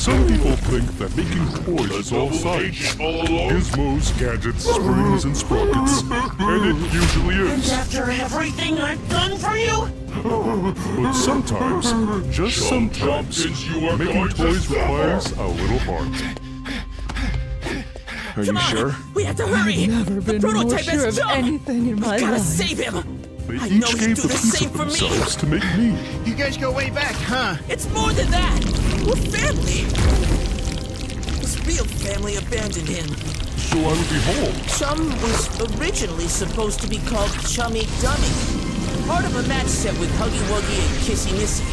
Some people think that making toys is all science. Gizmos, gadgets, springs, and sprockets. And it usually is. And after everything I've done for you? But sometimes, just sometimes, making toys requires a little heart. Are you sure? We have to hurry! I've never been more sure of anything in my We gotta life. save him! They I know each you'd gave do the the piece same of for me. themselves to make me. You guys go way back, huh? It's more than that! We're family! His real family abandoned him. So I would be home. Chum was originally supposed to be called Chummy Dummy. Part of a match set with Huggy Wuggy and Kissy Missy.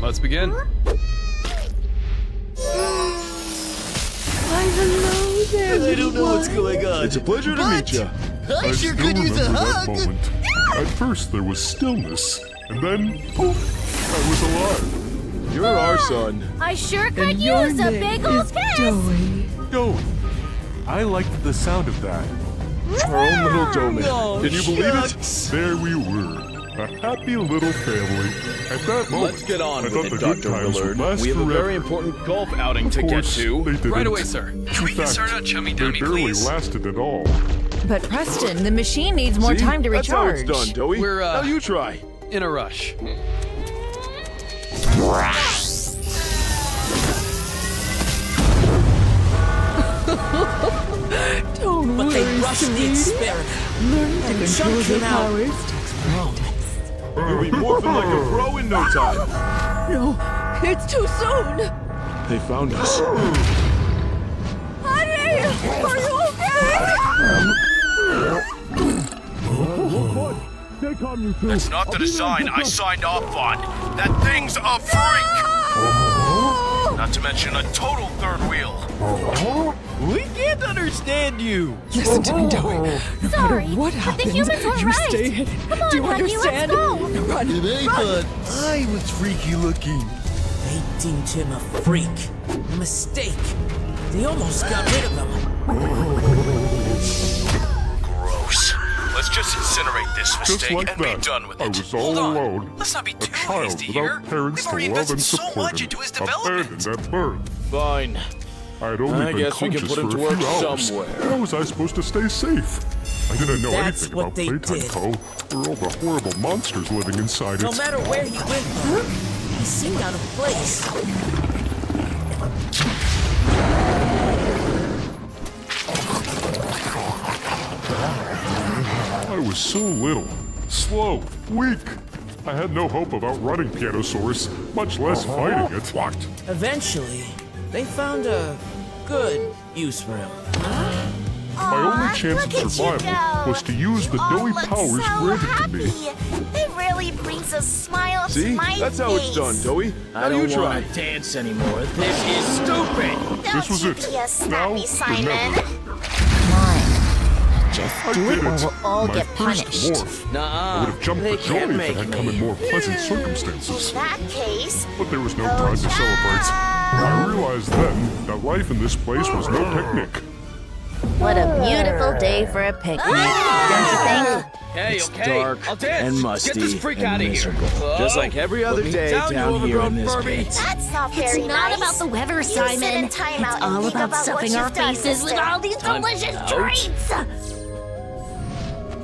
Let's begin. Why, hello there. I don't know what's going on. It's a pleasure to meet you. I sure could use a remember hug. that moment. At first there was stillness, and then, poof, I was alive. You're our son. I sure could And your use a name big old is kiss! Doey. Doey. I liked the sound of that. Our own little doughman. Oh, Can you believe it? There we were, a happy little family. At that moment, Let's get on I with thought it, the good Dr. times would Willard. last We have a forever. very important golf outing to Of get course, to. they didn't. Right away, sir. In Can we fact, start out Chummy they Dummy, barely please? lasted at all. But Preston, the machine needs more See? time to That's how recharge. it's done, Doey. We're, Now you try. in a rush. Don't But worry, they rushed the sweetie. experiment. Learning to And control Chum your came out. powers takes practice. You'll be morphing like a pro in no time. No, it's too soon. They found us. Honey, are you okay? That's not the design I signed off on. That thing's a freak! Not to mention a total third wheel. We can't understand you. Listen to me, Doey. No Sorry, matter what but the happens, humans were you right. stay hidden. Come on, Do you Huggy, let's understand? go. Now run, They run. thought I was freaky looking. They deemed him a freak. A mistake. They almost got rid of him. Gross. Let's just incinerate this Just mistake like and that, be done with I it. was all Hold on. alone. Let's not be A too child hasty here. without parents We've to already love invested and so support much him. into his development. Abandoned at birth. Fine. I had only I been guess we can conscious put him for to a work few hours. somewhere. How was I supposed to stay safe? I didn't know That's anything what about they Playtime did. Co. or all the horrible monsters living inside No it. matter where he went, he seemed out of place. I was so little, slow, weak. I had no hope of outrunning Pianosaurus, much less fighting it. What? Eventually, they found a good use for him. My only chance of survival was to use the Doey powers granted to me. It really brings a smile See? to my That's how it's done, Doey. I Now you don't try. want to dance anymore. This is stupid. This was it. Now or never. Just I do it did or it. we'll all My get first punished. morph. I Nuh-uh. would have jumped They for can't joy if make it had come in me. more pleasant circumstances. In that case, But there was no time to celebrate. I realized then that life in this place was no picnic. what a beautiful day for a picnic, don't you think? Hey, It's okay. dark I'll dance. and musty Get this freak and out of here. miserable. Just like every other Put me day down, you down here in overgrown this Furby. pit. That's not very It's not nice. about the weather, You sit Simon. in timeout It's and all think about what stuffing you've our done, faces with mister. all these delicious out. treats.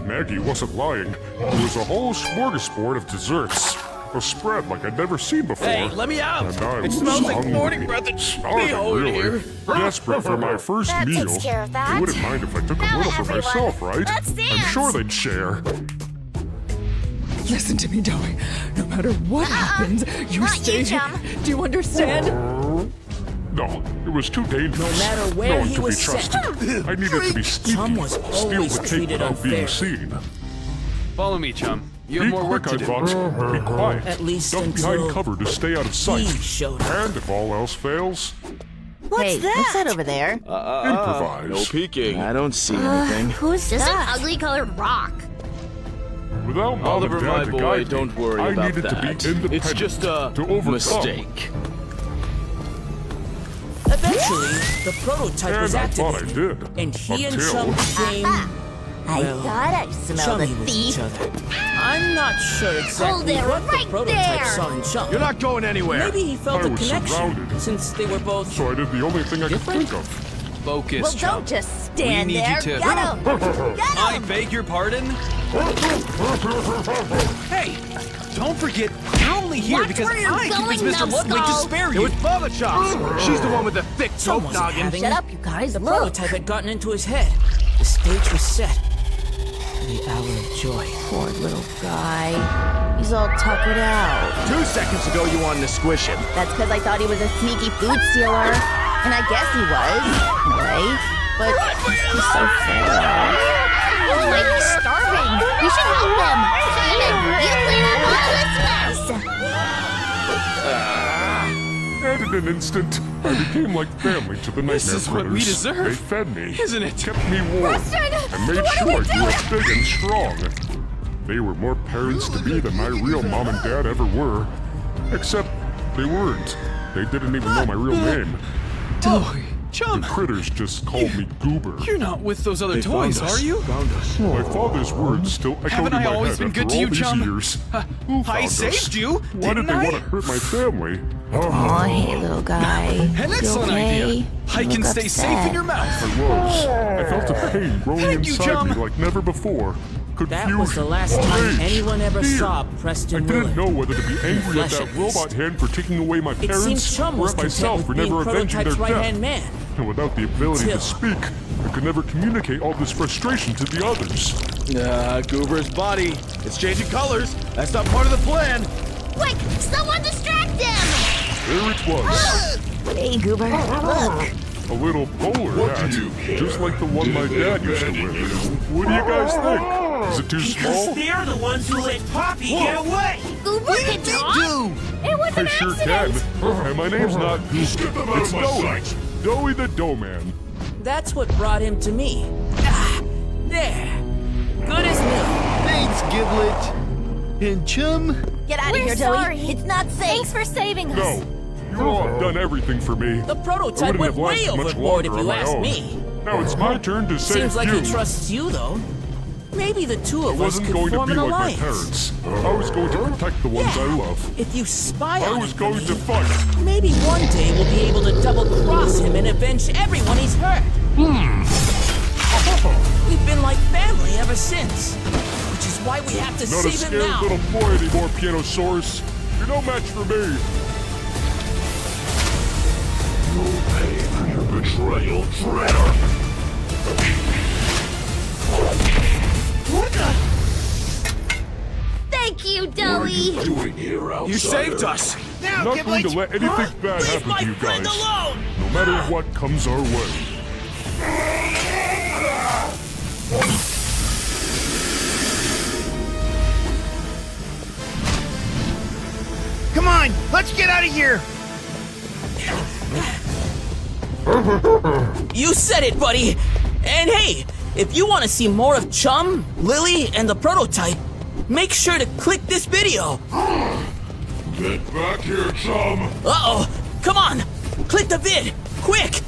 Maggie wasn't lying. There was a whole smorgasbord of desserts. A spread like I'd never seen before. Hey, let me out. And I It was smells like hungry. morning breath and Starving, speedo in really. here. Desperate for my first That meal. takes care of that. They wouldn't mind if I took a Now little for everyone, myself, right? let's I'm dance. sure they'd share. Listen to me, Doey. No matter what happens, you Not stay you, hidden. Chum. Do you understand? No, it was too dangerous. No matter where no one he could was be trusted. sent. I needed to be sneaky, Chum was steal always the cake treated without being unfairly. seen. Follow me, Chum. You have Be more work quick, to I do. thought. Be quiet. At least Duck until behind cover to stay out of sight. he showed up. And if all else fails, What's What's that over there? improvise. No peeking. I don't see anything. Who's Just an ugly colored rock. Without mom Oliver, and my dad to boy, guide me, don't worry I about needed that. to be independent. It's just a to overcome. mistake. Eventually, the prototype was And I thought I activated. did. And he and Until- Chum became, I well, thought I smelled chummy a with each thief. other. I I'm not sure exactly Hold it what right the prototype there. saw in Chum. You're not going anywhere. Maybe he felt I a was connection surrounded. since they were both. So I did the only thing I could Different? think of. Focus, Well, Chum. don't just stand We need there. you to- Get him! Get I him! beg your pardon? Hey, don't forget, you're only here Watch because where you're I convinced going, Mr. Ludwig to numbskull. spare It you. was Baba Chops. She's the one with the thick Chum dope wasn't noggin. having Shut it. up, you guys. The Look. prototype had gotten into his head. The stage was set. The hour of joy. Poor little guy. He's all tuckered out. 2 seconds ago, you wanted to squish him. That's because I thought he was a sneaky food stealer. And I guess he was, in a way. But he's so frail. Oh, wait, he's starving. We should help him. Simon, you clean up all this mess. And in an instant, I became like family to the Nightmare This is what we Critters. deserve, They fed me, isn't it? kept me warm, and made sure I grew up big and strong. They were more parents to me than my real mom and dad ever were. Except they weren't. They didn't even know my real name. Doey, The Chum, critters just called me Goober. you're not with those other toys, are you? Found us. My father's words still echoed Haven't in I my always head been after good to all you, these Chum? years. Who found I us? saved you, Why did didn't they I? want to hurt my family? Oh, hey, little guy. An You excellent okay? idea. You I can look stay safe upset. in your mouth. I was. I felt a pain growing Thank you, inside Chum. me like never before. That Confusion, was the last time rage, anyone ever fear. saw I Preston didn't Willard. know whether to be angry at Flesh that at least. robot hand for taking away my It parents seems Chum or was at content myself with for being never avenging their Prototype's right-hand death. man. And without the ability Till- to speak, I could never communicate all this frustration to the others. Goober's body. It's changing colors. That's not part of the plan. Quick, someone distract him! There it was. Hey, Goober, look. A little bowler hat, just like the one my dad used to wear. What do you guys think? Is it too small? They're the ones who let Poppy get away. Goober can talk? It was I an sure accident. can. And my name's not Goober. It's Doey. Doey the doughman. That's what brought him to me. Ah, there. Good as new. Thanks, Giblet. And Chum? Get out of here, Doey. It's not safe. Thanks for saving us. No, you all have done everything for me. The I prototype wouldn't went have way lasted much overboard if longer you on my ask own. me. Now it's my turn to save Seems like you. he trusts you, though. Maybe the two I of us wasn't could going to form be an like my alliance. parents. I was going to protect the ones I love. If you spy I on was him for going me, to fight. maybe one day we'll be able to double-cross him and avenge everyone he's hurt. We've been like family ever since, which is why we have to Not a save him scared now. little boy anymore, Pianosaurus. You're no match for me. You'll pay for your betrayal, traitor. Thank you, Doey. Doing here outside? You saved us. I'm not going to let anything bad happen to you guys. No matter what comes our way. Come on, let's get out of here. You said it, buddy! And hey, if you want to see more of Chum, Lily, and the prototype, make sure to click this video. Get back here, Chum. Uh-oh! Come on! Click the vid! Quick!